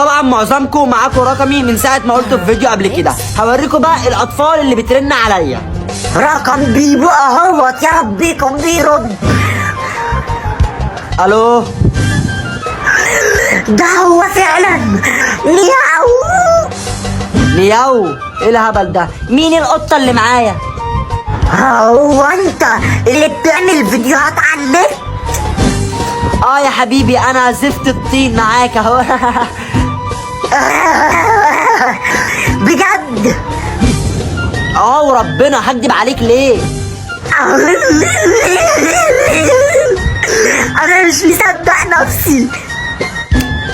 وطبعا معظمكم معاكم رقمي من ساعه ما قلته في فيديو قبل كده. هوريكم بقى الاطفال اللي بترن عليا. رقم بيبو اهوت، يا رب يكون بيرد. الو، ده هو فعلا مياو. مياو؟ ايه الهبل ده؟ مين القطه اللي معايا؟ هو انت اللي بتعمل فيديوهات على النت؟ اه يا حبيبي، انا زفت الطين معاك اهو. بجد؟ اه وربنا، هكدب عليك ليه؟ انا مش مصدق نفسي.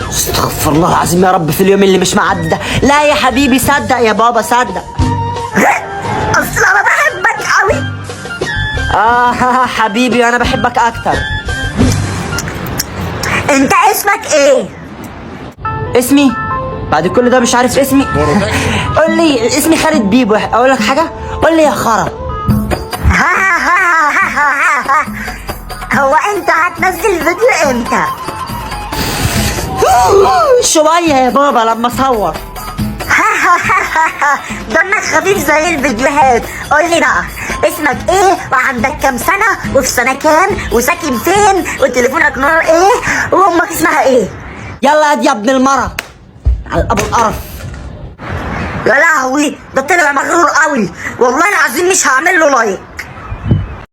استغفر الله العظيم يا رب، في اليوم اللي مش معدي ده. لا يا حبيبي صدق يا بابا صدق. اصل انا بحبك قوي. حبيبي انا بحبك اكتر. انت اسمك ايه؟ اسمي؟ بعد كل ده مش عارف اسمي؟ قول لي اسمي خالد بيبو. اقول لك حاجه؟ قول لي يا خرا. هو انت هتنزل فيديو امتى؟ شويه يا بابا لما اصور. دمك خفيف زي الفيديوهات. قول لي بقى اسمك ايه، وعندك كام سنه، وفي سنه كام، وساكن فين، وتليفونك نوع ايه، وامك اسمها ايه؟ يلا يا ابن المرة على ابو القرف. يا لهوي، ده طلع مغرور قوي، والله العظيم مش هعمل له لايك.